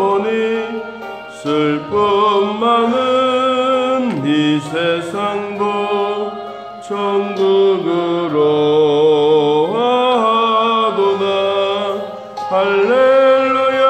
보니 슬픔 많은 이 세상도 천국으로 하도다. 할렐루야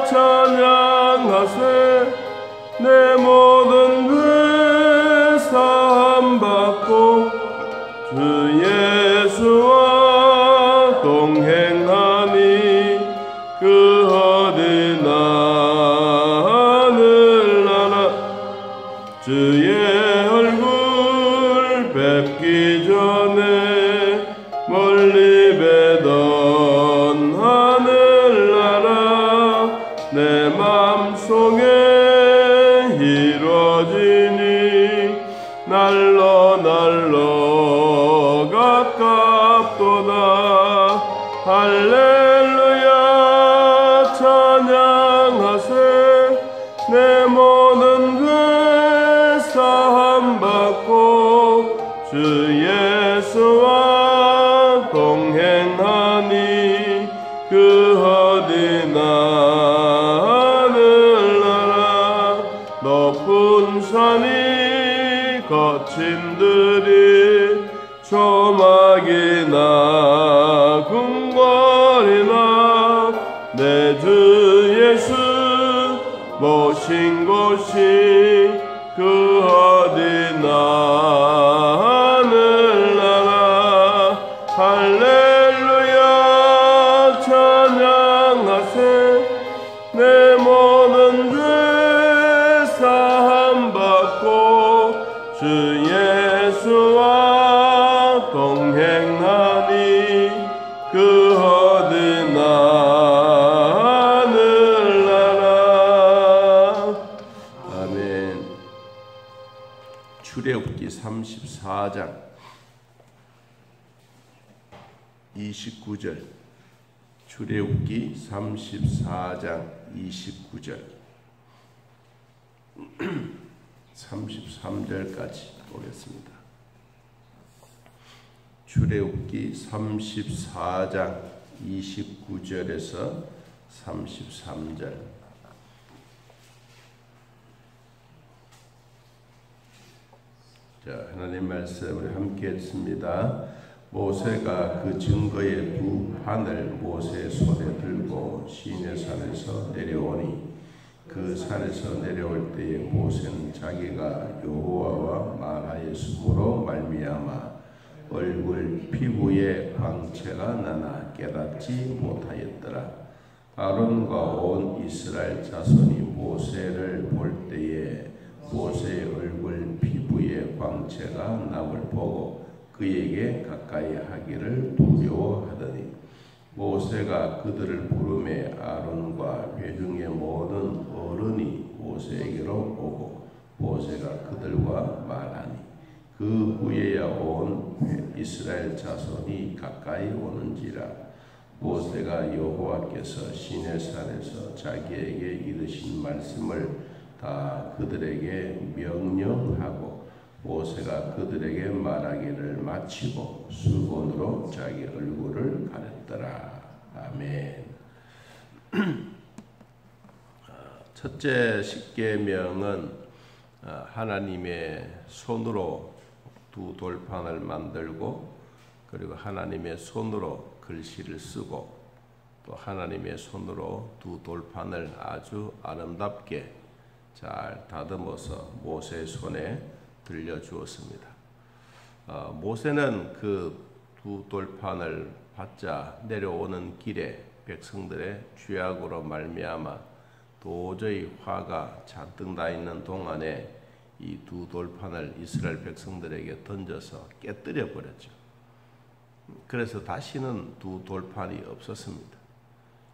찬양하세. 내 모든 죄 사함 받고 주 예수와 동행하니 그 어디나 하늘나라. 주의 얼굴 뵙기 전에 멀리 뵈던 하늘나라 내 맘속에 이루어지니 날로 날로 가깝도다. 할렐루야 찬양하세. 내 모든 죄 사함 받고 주 예수와 동행하니 그 어디나 하늘나라. 높은 산이 거친 들이 조막이나 궁궐이나 내 주 예수 모신 곳이 그 어디나 하늘나라. 할렐루야 찬양하세. 내 모든 죄 사함 받고 주 예수와 동행하니 그 어디나 출애굽기 34장 29절. 출애굽기 34장 29절 33절까지 보겠습니다. 출애굽기 34장 29절에서 33절. 자, 하나님 말씀 우리 함께 읽습니다. 모세가 그 증거의 두 판을 모세의 손에 들고 시내 산에서 내려오니 그 산에서 내려올 때에 모세는 자기가 여호와와 말하였으므로 말미암아 얼굴 피부에 광채가 나나 깨닫지 못하였더라. 아론과 온 이스라엘 자손이 모세를 볼 때에 모세의 얼굴 피부에 광채가 남을 보고 그에게 가까이 하기를 두려워하더니 모세가 그들을 부르매 아론과 회중의 모든 어른이 모세에게로 오고 모세가 그들과 말하니 그 후에야 온 이스라엘 자손이 가까이 오는지라. 모세가 여호와께서 시내산에서 자기에게 이르신 말씀을 다 그들에게 명령하고 모세가 그들에게 말하기를 마치고 수건으로 자기 얼굴을 가렸더라. 아멘. 첫째 십계명은 하나님의 손으로 두 돌판을 만들고 그리고 하나님의 손으로 글씨를 쓰고 또 하나님의 손으로 두 돌판을 아주 아름답게 잘 다듬어서 모세의 손에 들려주었습니다. 모세는 그 두 돌판을 받자 내려오는 길에 백성들의 죄악으로 말미암아 도저히 화가 잔뜩 나 있는 동안에 이 두 돌판을 이스라엘 백성들에게 던져서 깨뜨려 버렸죠. 그래서 다시는 두 돌판이 없었습니다.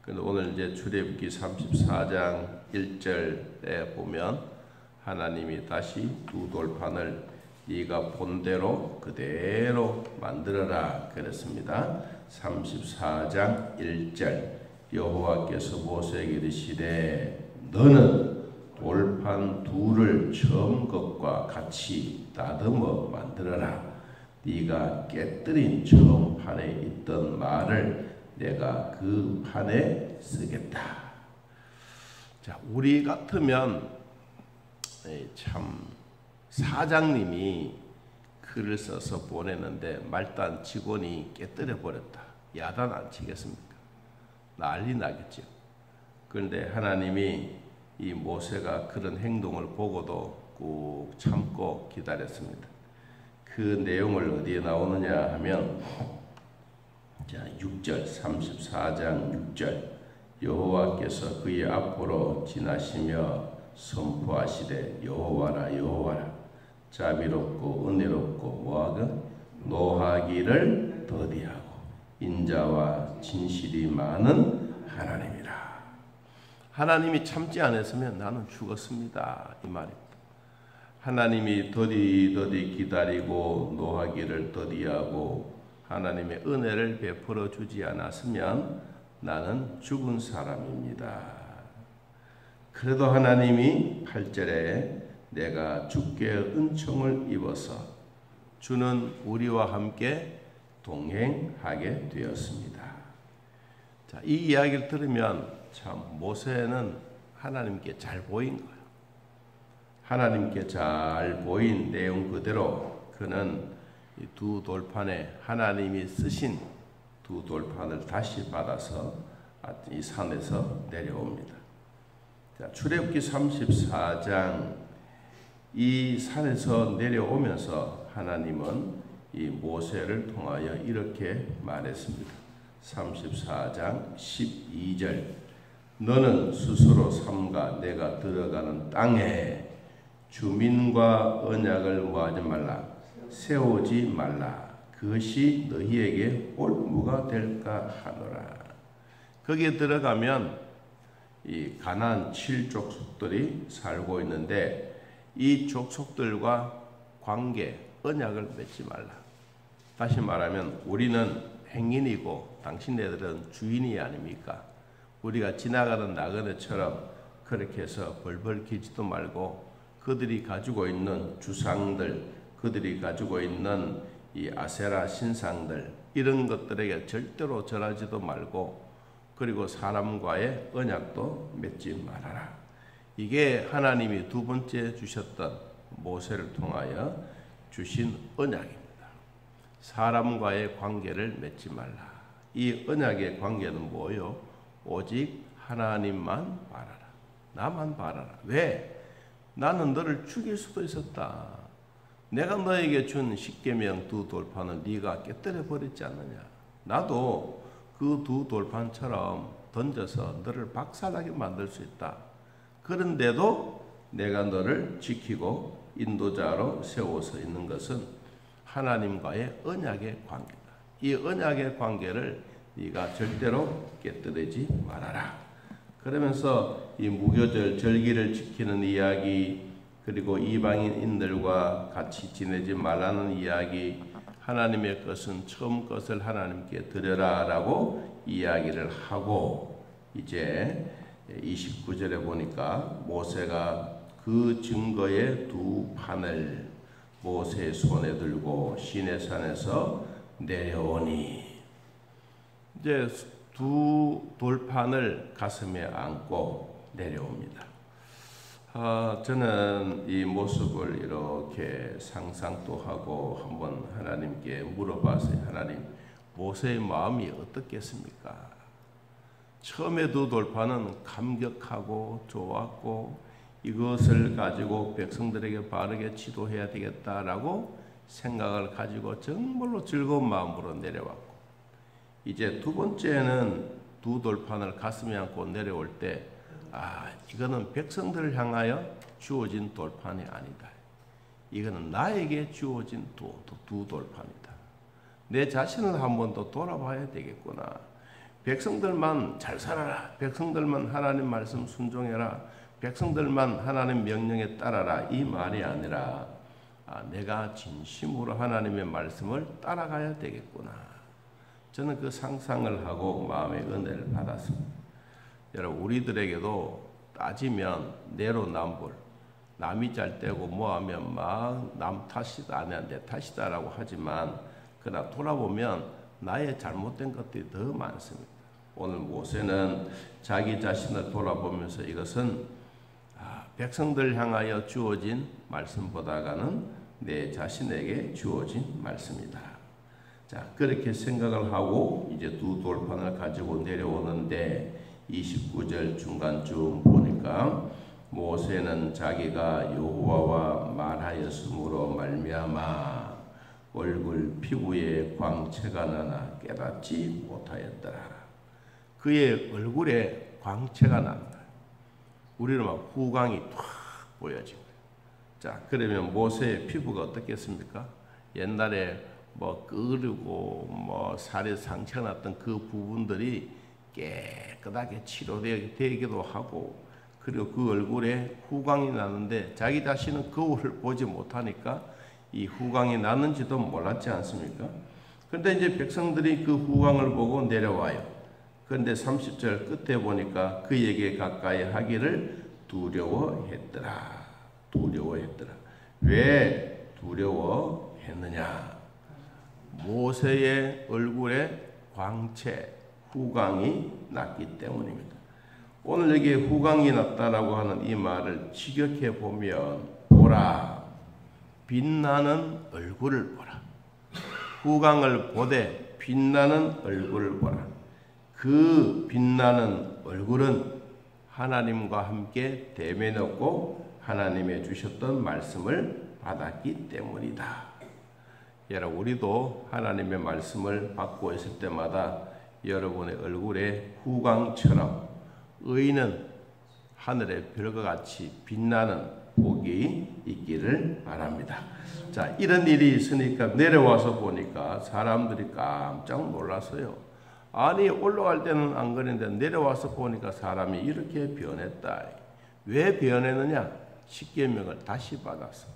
그런데 오늘 이제 출애굽기 34장 1절에 보면 하나님이 다시 두 돌판을 네가 본대로 그대로 만들어라 그랬습니다. 34장 1절 여호와께서 모세에게 이르시되 너는 돌판 둘을 처음 것과 같이 다듬어 만들어라. 네가 깨뜨린 처음 판에 있던 말을 내가 그 판에 쓰겠다. 자, 우리 같으면 참 사장님이 글을 써서 보내는데 말단 직원이 깨뜨려 버렸다. 야단 안 치겠습니까? 난리 나겠죠. 그런데 하나님이 이 모세가 그런 행동을 보고도 꾹 참고 기다렸습니다. 그 내용을 어디에 나오느냐 하면 자 6절 34장 6절 여호와께서 그의 앞으로 지나시며 선포하시되 여호와라 여호와라 자비롭고 은혜롭고 뭐하건 노하기를 더디하고 인자와 진실이 많은 하나님이라. 하나님이 참지 않았으면 나는 죽었습니다. 이 말입니다. 하나님이 더디 기다리고 노하기를 더디하고 하나님의 은혜를 베풀어 주지 않았으면 나는 죽은 사람입니다. 그래도 하나님이 8절에 내가 주께 은총을 입어서 주는 우리와 함께 동행하게 되었습니다. 자, 이 이야기를 들으면 참 모세는 하나님께 잘 보인 거예요. 하나님께 잘 보인 내용 그대로 그는 이 두 돌판에 하나님이 쓰신 두 돌판을 다시 받아서 이 산에서 내려옵니다. 자, 출애굽기 34장 이 산에서 내려오면서 하나님은 이 모세를 통하여 이렇게 말했습니다. 34장 12절 너는 스스로 삼가 내가 들어가는 땅에 주민과 언약을 뭐하지 말라 세우지 말라 그것이 너희에게 올무가 될까 하노라. 거기에 들어가면 이 가나안 7족속들이 살고 있는데 이 족속들과 관계 언약을 맺지 말라. 다시 말하면 우리는 행인이고 당신네들은 주인이 아닙니까? 우리가 지나가던 나그네처럼 그렇게 해서 벌벌 기지도 말고 그들이 가지고 있는 주상들, 그들이 가지고 있는 이 아세라 신상들 이런 것들에게 절대로 절하지도 말고 그리고 사람과의 언약도 맺지 말아라. 이게 하나님이 두 번째 주셨던 모세를 통하여 주신 언약입니다. 사람과의 관계를 맺지 말라. 이 언약의 관계는 뭐요? 오직 하나님만 바라라. 나만 바라라. 왜? 나는 너를 죽일 수도 있었다. 내가 너에게 준 십계명 두 돌판을 네가 깨뜨려 버렸지 않느냐. 나도 그 두 돌판처럼 던져서 너를 박살나게 만들 수 있다. 그런데도 내가 너를 지키고 인도자로 세워서 있는 것은 하나님과의 언약의 관계다. 이 언약의 관계를 네가 절대로 깨뜨리지 말아라. 그러면서 이 무교절 절기를 지키는 이야기 그리고 이방인들과 같이 지내지 말라는 이야기 하나님의 것은 처음 것을 하나님께 드려라 라고 이야기를 하고 이제 29절에 보니까 모세가 그 증거의 두 판을 모세의 손에 들고 시내산에서 내려오니 이제 두 돌판을 가슴에 안고 내려옵니다. 저는 이 모습을 이렇게 상상도 하고 한번 하나님께 물어봤어요. 하나님, 모세의 마음이 어떻겠습니까? 처음에 두 돌판은 감격하고 좋았고 이것을 가지고 백성들에게 바르게 지도해야 되겠다라고 생각을 가지고 정말로 즐거운 마음으로 내려왔고 이제 두 번째는 두 돌판을 가슴에 안고 내려올 때 이거는 백성들을 향하여 주어진 돌판이 아니다. 이거는 나에게 주어진 두 돌판이다. 내 자신을 한 번 더 돌아봐야 되겠구나. 백성들만 잘 살아라. 백성들만 하나님 말씀 순종해라. 백성들만 하나님 명령에 따라라. 이 말이 아니라 내가 진심으로 하나님의 말씀을 따라가야 되겠구나. 저는 그 상상을 하고 마음의 은혜를 받았습니다. 여러분 우리들에게도 따지면 내로남불 남이 잘 되고 뭐하면 막 남 탓이다 아니야 내 탓이다라고 하지만 그러나 돌아보면 나의 잘못된 것들이 더 많습니다. 오늘 모세는 자기 자신을 돌아보면서 이것은 백성들 향하여 주어진 말씀보다는 내 자신에게 주어진 말씀이다. 자, 그렇게 생각을 하고 이제 두 돌판을 가지고 내려오는데 29절 중간쯤 보니까 모세는 자기가 여호와와 말하였으므로 말미암아 얼굴 피부에 광채가 나나 깨닫지 못하였더라. 그의 얼굴에 광채가 난다. 우리는 막 후광이 탁 보여지고. 자, 그러면 모세의 피부가 어떻겠습니까? 옛날에 끄르고 살에 상처가 났던 그 부분들이 깨끗하게 치료되기도 하고, 그리고 그 얼굴에 후광이 나는데 자기 자신은 거울을 보지 못하니까 이 후광이 나는지도 몰랐지 않습니까? 그런데 이제 백성들이 그 후광을 보고 내려와요. 그런데 30절 끝에 보니까 그에게 가까이 하기를 두려워했더라. 왜 두려워했느냐? 모세의 얼굴에 광채, 후광이 났기 때문입니다. 오늘 여기 후광이 났다라고 하는 이 말을 직역해 보면, 보라, 빛나는 얼굴을 보라. 후광을 보되 빛나는 얼굴을 보라. 그 빛나는 얼굴은 하나님과 함께 대면했고 하나님의 주셨던 말씀을 받았기 때문이다. 여러분, 우리도 하나님의 말씀을 받고 있을 때마다 여러분의 얼굴에 후광처럼 의인은 하늘의 별과 같이 빛나는 복이 있기를 바랍니다. 자, 이런 일이 있으니까 내려와서 보니까 사람들이 깜짝 놀랐어요. 아니, 올라갈 때는 안 그랬는데 내려와서 보니까 사람이 이렇게 변했다. 왜 변했느냐? 십계명을 다시 받았어.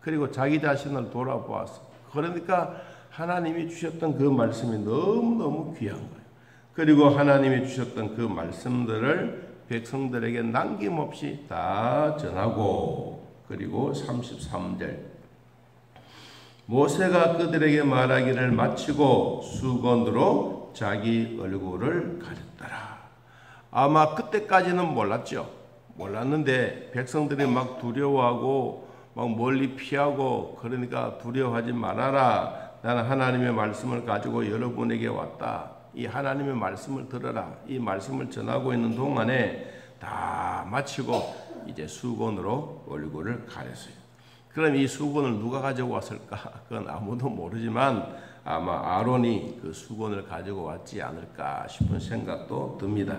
그리고 자기 자신을 돌아보았어. 그러니까 하나님이 주셨던 그 말씀이 너무너무 귀한 거예요. 그리고 하나님이 주셨던 그 말씀들을 백성들에게 남김없이 다 전하고, 그리고 33절 모세가 그들에게 말하기를 마치고 수건으로 자기 얼굴을 가렸더라. 아마 그때까지는 몰랐죠. 몰랐는데 백성들이 막 두려워하고 막 멀리 피하고, 그러니까 두려워하지 말아라. 나는 하나님의 말씀을 가지고 여러분에게 왔다. 이 하나님의 말씀을 들어라. 이 말씀을 전하고 있는 동안에 다 마치고 이제 수건으로 얼굴을 가렸어요. 그럼 이 수건을 누가 가지고 왔을까? 그건 아무도 모르지만 아마 아론이 그 수건을 가지고 왔지 않을까 싶은 생각도 듭니다.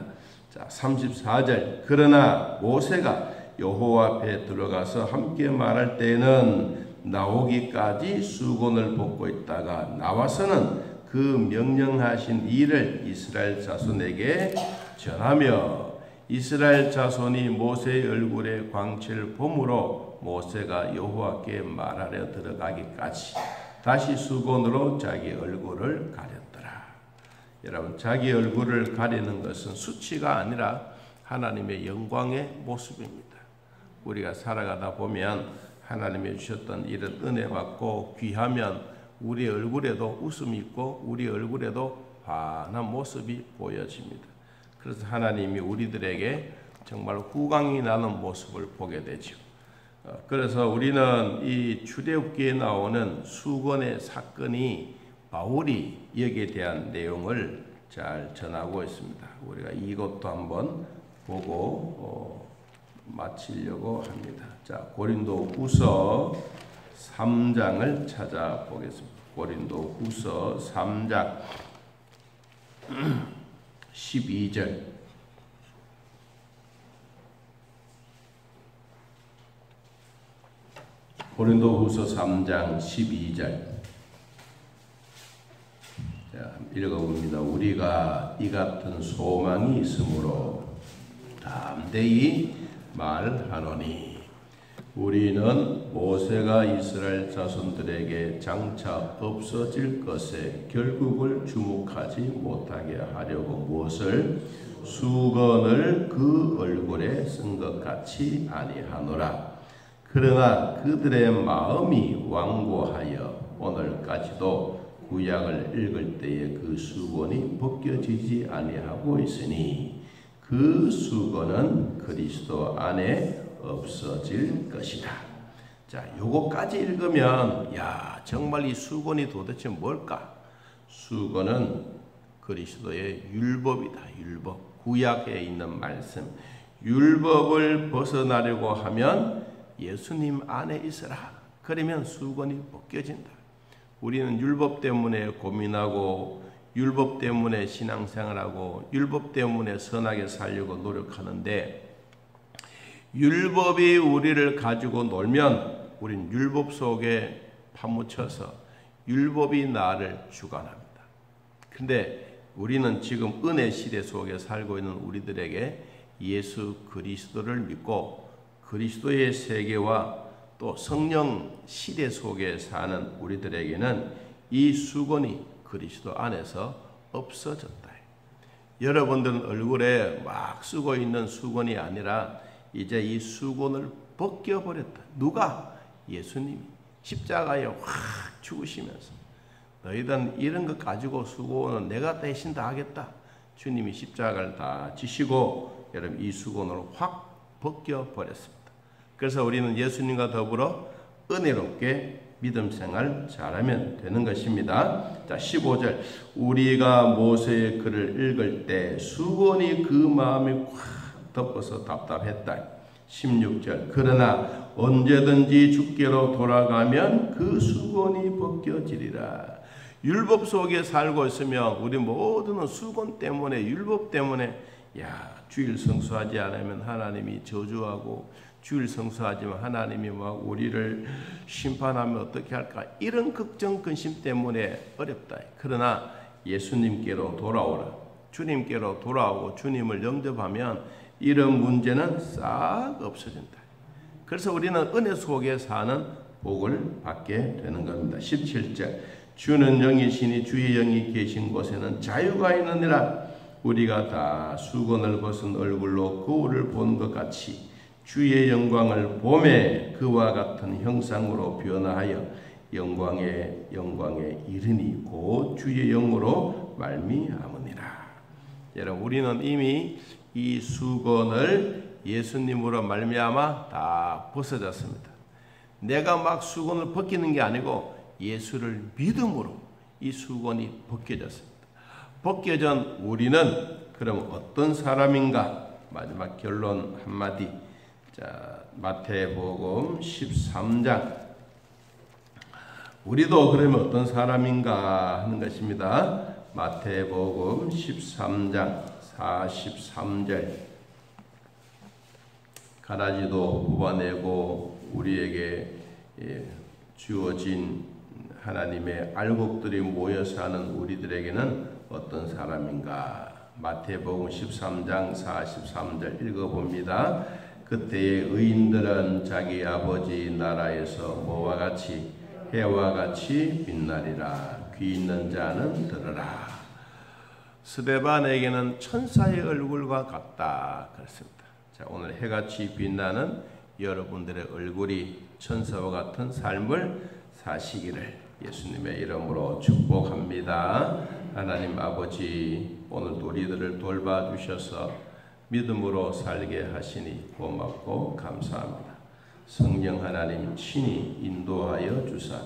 자, 34절 그러나 모세가 여호와 앞에 들어가서 함께 말할 때에는 나오기까지 수건을 벗고 있다가 나와서는 그 명령하신 일을 이스라엘 자손에게 전하며, 이스라엘 자손이 모세의 얼굴에 광채를 보므로 모세가 여호와께 말하려 들어가기까지 다시 수건으로 자기 얼굴을 가렸더라. 여러분, 자기 얼굴을 가리는 것은 수치가 아니라 하나님의 영광의 모습입니다. 우리가 살아가다 보면 하나님이 주셨던 이런 은혜 받고 귀하면 우리 얼굴에도 웃음이 있고 우리 얼굴에도 환한 모습이 보여집니다. 그래서 하나님이 우리들에게 정말 후광이 나는 모습을 보게 되죠. 그래서 우리는 이 출애굽기에 나오는 수건의 사건이 바울이 여기에 대한 내용을 잘 전하고 있습니다. 우리가 이것도 한번 보고 마치려고 합니다. 자, 고린도후서 3장을 찾아보겠습니다. 고린도후서 3장 12절 고린도후서 3장 12절 자, 읽어봅니다. 우리가 이 같은 소망이 있으므로 담대히 말하노니 우리는 모세가 이스라엘 자손들에게 장차 없어질 것에 결국을 주목하지 못하게 하려고 무엇을 수건을 그 얼굴에 쓴 것 같이 아니하노라. 그러나 그들의 마음이 완고하여 오늘까지도 구약을 읽을 때에 그 수건이 벗겨지지 아니하고 있으니 그 수건은 그리스도 안에 없어질 것이다. 자, 요거까지 읽으면 야, 정말 이 수건이 도대체 뭘까? 수건은 그리스도의 율법이다. 율법. 구약에 있는 말씀. 율법을 벗어나려고 하면 예수님 안에 있어라. 그러면 수건이 벗겨진다. 우리는 율법 때문에 고민하고 율법 때문에 신앙생활하고 율법 때문에 선하게 살려고 노력하는데 율법이 우리를 가지고 놀면 우린 율법 속에 파묻혀서 율법이 나를 주관합니다. 근데 우리는 지금 은혜 시대 속에 살고 있는 우리들에게 예수 그리스도를 믿고 그리스도의 세계와 또 성령 시대 속에 사는 우리들에게는 이 수건이 그리스도 안에서 없어졌다. 여러분들은 얼굴에 막 쓰고 있는 수건이 아니라 이제 이 수건을 벗겨버렸다. 누가? 예수님이 십자가에 확 죽으시면서 너희들은 이런 것 가지고 수고는 내가 대신 다 하겠다. 주님이 십자가를 다 지시고 여러분 이 수건을 확 벗겨버렸습니다. 그래서 우리는 예수님과 더불어 은혜롭게 믿음 생활 잘하면 되는 것입니다. 자, 15절. 우리가 모세의 글을 읽을 때 수건이 그 마음에 꽉 덮어서 답답했다. 16절. 그러나 언제든지 주께로 돌아가면 그 수건이 벗겨지리라. 율법 속에 살고 있으면 우리 모두는 수건 때문에 율법 때문에 주일 성수하지 않으면 하나님이 저주하고 주일 성수하지만 하나님이 막 우리를 심판하면 어떻게 할까 이런 걱정 근심 때문에 어렵다. 그러나 예수님께로 돌아오라. 주님께로 돌아오고 주님을 영접하면 이런 문제는 싹 없어진다. 그래서 우리는 은혜 속에 사는 복을 받게 되는 겁니다. 17절. 주는 영이시니 주의 영이 계신 곳에는 자유가 있느니라. 우리가 다 수건을 벗은 얼굴로 거울을 본 것 같이 주의 영광을 보매 그와 같은 형상으로 변화하여 영광에 이르니 곧 주의 영으로 말미암으니라. 여러분 우리는 이미 이 수건을 예수님으로 말미암아 다 벗어졌습니다. 내가 막 수건을 벗기는 게 아니고 예수를 믿음으로 이 수건이 벗겨졌습니다. 벗겨진 우리는 그럼 어떤 사람인가? 마지막 결론 한마디. 자, 마태복음 13장. 우리도 그러면 어떤 사람인가 하는 것입니다. 마태복음 13장 43절. 가라지도 뽑아내고 우리에게 주어진 하나님의 알곡들이 모여 사는 우리들에게는 어떤 사람인가? 마태복음 13장 43절 읽어봅니다. 그때의 의인들은 자기 아버지 나라에서 뭐와 같이 해와 같이 빛나리라. 귀 있는 자는 들으라. 스데반에게는 천사의 얼굴과 같다 그랬습니다. 자, 오늘 해같이 빛나는 여러분들의 얼굴이 천사와 같은 삶을 사시기를 예수님의 이름으로 축복합니다. 하나님 아버지, 오늘도 우리들을 돌봐주셔서 믿음으로 살게 하시니 고맙고 감사합니다. 성령 하나님 친히 인도하여 주사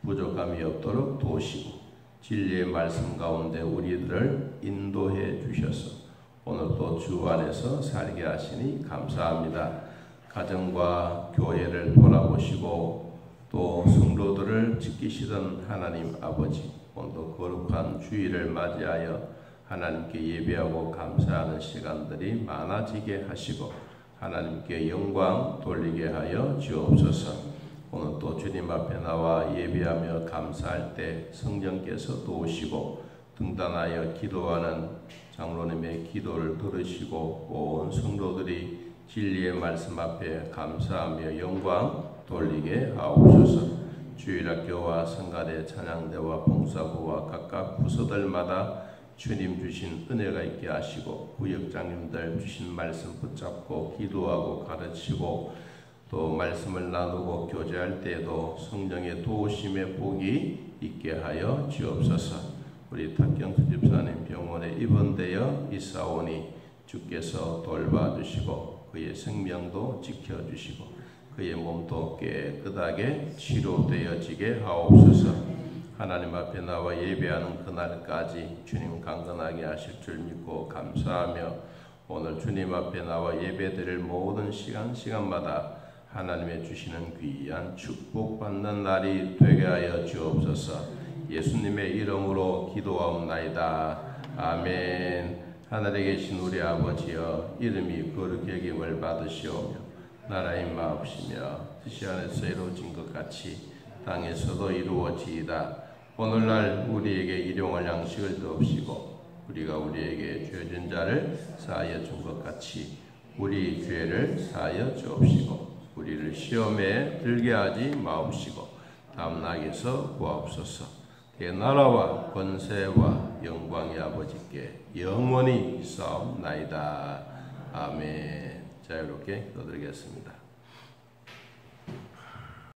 부족함이 없도록 도우시고 진리의 말씀 가운데 우리들을 인도해 주셔서 오늘도 주 안에서 살게 하시니 감사합니다. 가정과 교회를 돌아보시고 또 성도들을 지키시던 하나님 아버지, 오늘도 거룩한 주일을 맞이하여 하나님께 예배하고 감사하는 시간들이 많아지게 하시고 하나님께 영광 돌리게 하여 주옵소서. 오늘 또 주님 앞에 나와 예배하며 감사할 때 성령께서 도우시고 등단하여 기도하는 장로님의 기도를 들으시고 온 성도들이 진리의 말씀 앞에 감사하며 영광 돌리게 하옵소서. 주일학교와 성가대 찬양대와 봉사부와 각각 부서들마다 주님 주신 은혜가 있게 하시고 구역장님들 주신 말씀 붙잡고 기도하고 가르치고 또 말씀을 나누고 교제할 때에도 성령의 도우심의 복이 있게 하여 주옵소서. 우리 탁경수 집사님 병원에 입원되어 있사오니 주께서 돌봐주시고 그의 생명도 지켜주시고 그의 몸도 깨끗하게 치료되어지게 하옵소서. 하나님 앞에 나와 예배하는 그날까지 주님 강건하게 하실 줄 믿고 감사하며 오늘 주님 앞에 나와 예배드릴 모든 시간마다 하나님의 주시는 귀한 축복받는 날이 되게 하여 주옵소서. 예수님의 이름으로 기도하옵나이다. 아멘. 하늘에 계신 우리 아버지여, 이름이 거룩히 여김을 받으시오며 나라의 마옵시며 뜻이 하늘에서 이루어진 것 같이 땅에서도 이루어지이다. 오늘날 우리에게 일용할 양식을 주옵시고 우리가 우리에게 죄진 자를 사하여 준 것 같이 우리 죄를 사하여 주옵시고 우리를 시험에 들게 하지 마옵시고 다음 낙에서 구하옵소서. 그 나라와 권세와 영광이 아버지께 영원히 있사옵나이다. 아멘. 자, 이렇게 기도드리겠습니다.